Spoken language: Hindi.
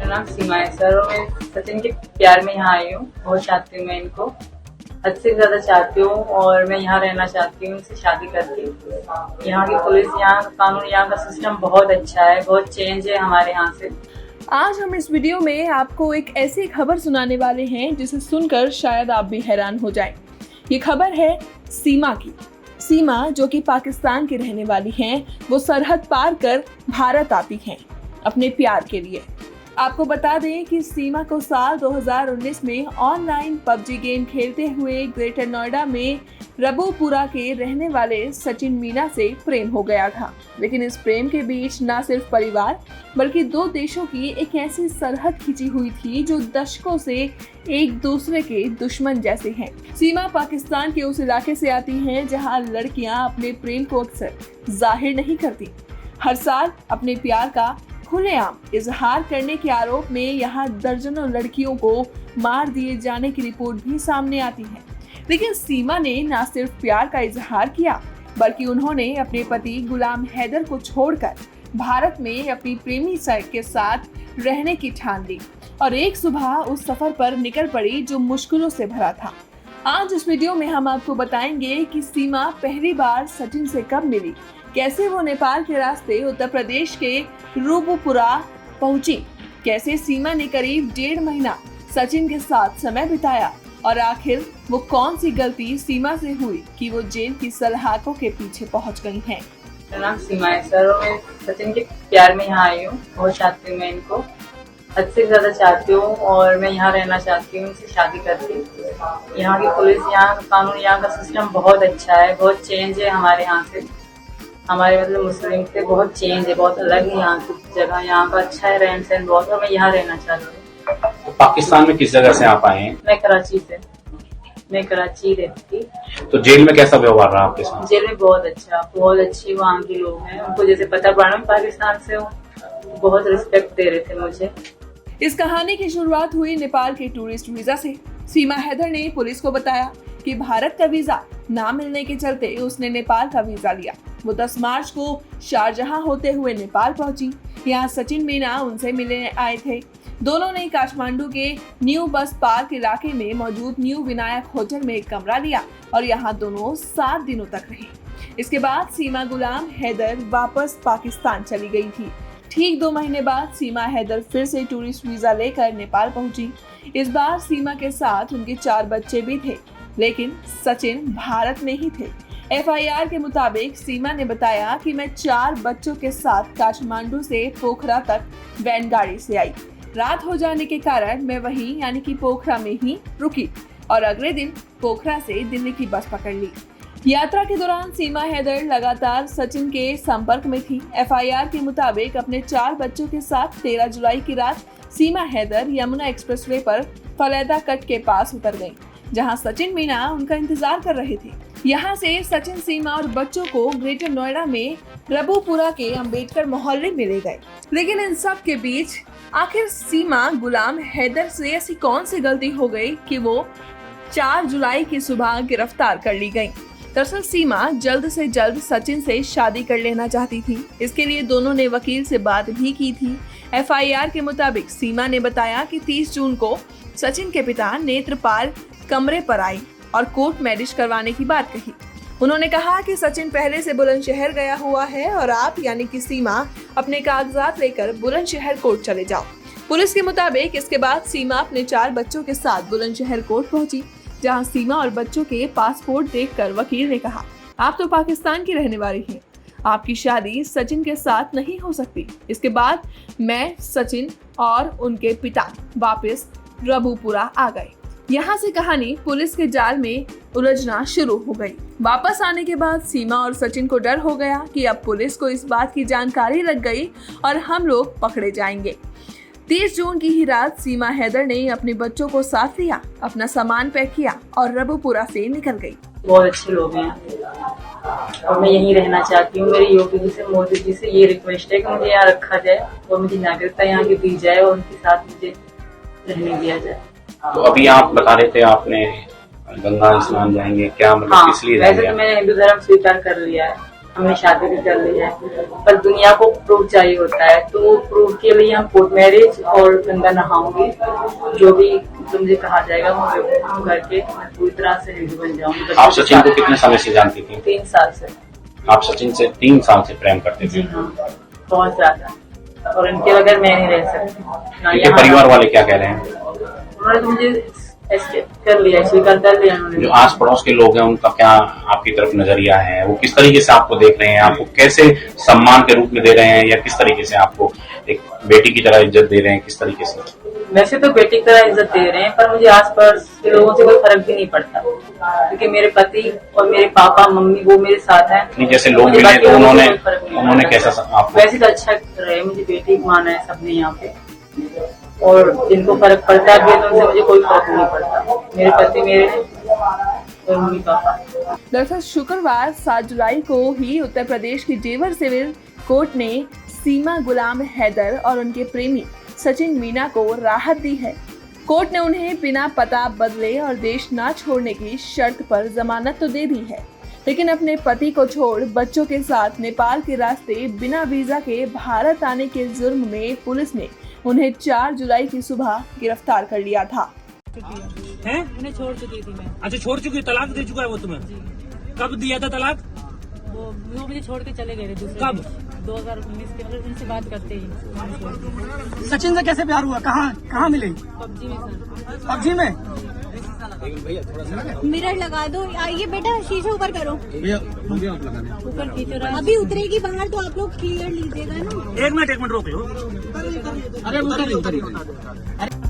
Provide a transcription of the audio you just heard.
मेरा नाम सीमा है सर और मैं सचिन के प्यार में यहाँ आई हूँ। बहुत चाहती हूँ मैं इनको, हद से ज्यादा चाहती हूँ और मैं यहाँ रहना चाहती हूँ इनसे शादी करके। यहाँ की पुलिस, यहाँ का कानून, यहाँ का सिस्टम बहुत अच्छा है, बहुत चेंज है हमारे यहाँ से। आज हम इस वीडियो में आपको एक ऐसी खबर सुनाने वाले हैं जिसे सुनकर शायद आप भी हैरान हो जाएं। ये खबर है सीमा की। सीमा जो कि पाकिस्तान की रहने वाली हैं, वो सरहद पार कर भारत आती हैं अपने प्यार के लिए। आपको बता दें कि सीमा को साल 2019 में ऑनलाइन पबजी गेम खेलते हुए ग्रेटर नोएडा में रबूपुरा के रहने वाले सचिन मीना से प्रेम हो गया था। लेकिन इस प्रेम के बीच न सिर्फ परिवार बल्कि दो देशों की एक ऐसी सरहद खिंची हुई थी जो दशकों से एक दूसरे के दुश्मन जैसे हैं। सीमा पाकिस्तान के उस इलाके से आती हैं जहां लड़कियां अपने प्रेम को अक्सर जाहिर नहीं करती। हर साल अपने प्यार का खुलेआम इजहार करने के आरोप में यहाँ दर्जनों लड़कियों को मार दिए जाने की रिपोर्ट भी सामने आती है। लेकिन सीमा ने न सिर्फ प्यार का इजहार किया बल्कि उन्होंने अपने पति गुलाम हैदर को छोड़कर भारत में अपनी प्रेमी के साथ रहने की ठान ली और एक सुबह उस सफर पर निकल पड़ी जो मुश्किलों से भरा था। आज इस वीडियो में हम आपको बताएंगे कि सीमा पहली बार सचिन से कब मिली, कैसे वो नेपाल के रास्ते उत्तर प्रदेश के रूबुपुरा पहुंची, कैसे सीमा ने करीब 1.5 महीना सचिन के साथ समय बिताया और आखिर वो कौन सी गलती सीमा से हुई कि वो जेल की सलाखों के पीछे पहुंच गई हैं। मेरा नाम सीमा है सर और मैं सचिन के प्यार में यहाँ आई हूँ। बहुत चाहती हूँ मैं इनको, हद से ज्यादा चाहती हूँ और मैं यहाँ रहना चाहती हूँ इनसे शादी करके। यहाँ की पुलिस, यहाँ का कानून, यहाँ का सिस्टम बहुत अच्छा है, बहुत चेंज है हमारे यहाँ से। हमारे मतलब मुस्लिम से बहुत चेंज है, बहुत अलग है यहाँ की जगह। यहाँ का अच्छा है रहन सहन बहुत, और मैं यहाँ रहना चाहती हूँ। तो पाकिस्तान में किस जगह से आप आए हैं? मैं कराची से, मैं कराची रहती थी। तो जेल में कैसा व्यवहार रहा आपके साथ? जेल में बहुत अच्छा, बहुत अच्छी वहाँ के लोग हैं। उनको जैसे पता पड़ा मैं पाकिस्तान से हूँ, बहुत रिस्पेक्ट दे रहे थे मुझे। इस कहानी की शुरुआत हुई नेपाल के टूरिस्ट वीजा से। सीमा हैदर ने पुलिस को बताया कि भारत का वीजा ना मिलने के चलते उसने नेपाल का वीजा लिया। वो 10 मार्च को शारजहां होते हुए नेपाल पहुंची। यहाँ सचिन मीना उनसे मिलने आए थे। दोनों ने काठमांडू के न्यू बस पार्क इलाके में मौजूद न्यू विनायक होटल में एक कमरा लिया और यहाँ दोनों 7 दिनों तक रहे। इसके बाद सीमा गुलाम हैदर वापस पाकिस्तान चली गई थी। ठीक 2 महीने बाद सीमा हैदर फिर से टूरिस्ट वीजा लेकर नेपाल पहुंची। इस बार सीमा के साथ उनके 4 बच्चे भी थे, लेकिन सचिन भारत में ही थे। FIR के मुताबिक सीमा ने बताया कि मैं 4 बच्चों के साथ काठमांडू से पोखरा तक वैन गाड़ी से आई। रात हो जाने के कारण मैं वहीं यानी कि पोखरा में ही रुकी और अगले दिन पोखरा से दिल्ली की बस पकड़ ली। यात्रा के दौरान सीमा हैदर लगातार सचिन के संपर्क में थी। FIR के मुताबिक अपने 4 बच्चों के साथ 13 जुलाई की रात सीमा हैदर यमुना एक्सप्रेसवे पर फलैदा कट के पास उतर गईं, जहां सचिन मीना उनका इंतजार कर रहे थे। यहां से सचिन, सीमा और बच्चों को ग्रेटर नोएडा में रबूपुरा के अंबेडकर मोहल्ले में ले गए। लेकिन इन सब के बीच आखिर सीमा गुलाम हैदर से ऐसी कौन सी गलती हो गई कि वो 4 जुलाई की सुबह गिरफ्तार कर ली गई। दरअसल सीमा जल्द से जल्द सचिन से शादी कर लेना चाहती थी। इसके लिए दोनों ने वकील से बात भी की थी। FIR के मुताबिक सीमा ने बताया कि 30 जून को सचिन के पिता नेत्रपाल कमरे पर आई और कोर्ट मैरिज करवाने की बात कही। उन्होंने कहा कि सचिन पहले से बुलंदशहर गया हुआ है और आप यानी कि सीमा अपने कागजात लेकर बुलंदशहर कोर्ट चले जाओ। पुलिस के मुताबिक इसके बाद सीमा अपने 4 बच्चों के साथ बुलंदशहर कोर्ट पहुंची, जहां सीमा और बच्चों के पासपोर्ट देखकर वकील ने कहा, आप तो पाकिस्तान की रहने वाली हैं, आपकी शादी सचिन के साथ नहीं हो सकती। इसके बाद मैं, सचिन और उनके पिता वापस रबूपुरा आ गए। यहाँ से कहानी पुलिस के जाल में उलझना शुरू हो गई। वापस आने के बाद सीमा और सचिन को डर हो गया कि अब पुलिस को इस बात की जानकारी लग गई और हम लोग पकड़े जाएंगे। 30 जून की ही रात सीमा हैदर ने अपने बच्चों को साथ लिया, अपना सामान पैक किया और रबूपुरा से निकल गई। बहुत अच्छे लोग हैं और मैं यहीं रहना चाहती हूँ। मेरी योगी जी से, मोदी जी से ये रिक्वेस्ट है कि मुझे यहाँ रखा जाए और मुझे नागरिकता यहाँ की दी जाए और उनके साथ मुझे रहने दिया जाए। तो अभी आप बता रहे थे आपने गंगा स्नान जाएंगे, क्या मतलब हाँ, किस लिए वैसे तो मैंने हिंदू धर्म स्वीकार कर लिया है हमने शादी भी कर ली है, पर दुनिया को प्रूफ चाहिए होता है, तो प्रूफ के लिए हम कोर्ट मैरिज और गंगा नहाऊंगी, जो भी मुझे कहा जाएगा वो करके मैं पूरी तरह से हिंदू बन जाऊंगी। आप सचिन को कितने समय से जानती थी? 3 साल से। आप सचिन से 3 साल से प्रेम करते जी थे? हाँ, बहुत ज्यादा, और इनके बगैर मैं नहीं रह सकती। ना इनके यहाँ परिवार वाले क्या कह रहे हैं? उन्होंने तो मुझे escape कर लिया, स्वीकार कर लिया जो उन्होंने। आस पड़ोस के लोग हैं उनका क्या आपकी तरफ नजरिया है? वो किस तरीके से आपको देख रहे हैं? आपको कैसे सम्मान के रूप में दे रहे हैं, या किस तरीके से आपको एक बेटी की तरह इज्जत दे रहे हैं? किस तरीके से? वैसे तो बेटी की तरह इज्जत दे रहे हैं, पर मुझे आसपास के लोगों से कोई फर्क भी नहीं पड़ता, क्योंकि मेरे पति और मेरे पापा मम्मी वो मेरे साथ हैं। नहीं, जैसे लोग मुझे मिले बाकी तो लोगों से कोई फर्क नहीं उन्होंने पड़ता। कैसा आपको? वैसे तो अच्छा रहे, मुझे बेटी माना है सबने यहाँ पे, और जिनको फर्क पड़ता है तो उनसे मुझे कोई फर्क नहीं पड़ता। मेरे पति मेरे और मम्मी पापा। दरअसल शुक्रवार 7 जुलाई को ही उत्तर प्रदेश की जेवर सिविल कोर्ट ने सीमा गुलाम हैदर और उनके प्रेमी सचिन मीना को राहत दी है। कोर्ट ने उन्हें बिना पता बदले और देश न छोड़ने की शर्त पर जमानत तो दे दी है, लेकिन अपने पति को छोड़ बच्चों के साथ नेपाल के रास्ते बिना वीजा के भारत आने के जुर्म में पुलिस ने उन्हें 4 जुलाई की सुबह गिरफ्तार कर लिया था। हैं? उन्हें छोड़ चुकी थी मैं। अच्छा, छोड़ चुकी, तलाक दे चुका है वो तुम्हें? कब दिया था तलाक? वो मुझे छोड़ के चले गए थे दूसरे कब? दिन। 2019 के, मतलब उनसे बात करते ही सचिन से कैसे प्यार हुआ? कहाँ मिले? पबजी में सर। पबजी में? मिरर लगा दो। आइए बेटा, शीशे ऊपर करो। ऊपर खींचो रहा। अभी उतरेगी बाहर तो आप लोग क्लियर लीजिएगा ना। एक मिनट रोक लो। अरे उतरिए।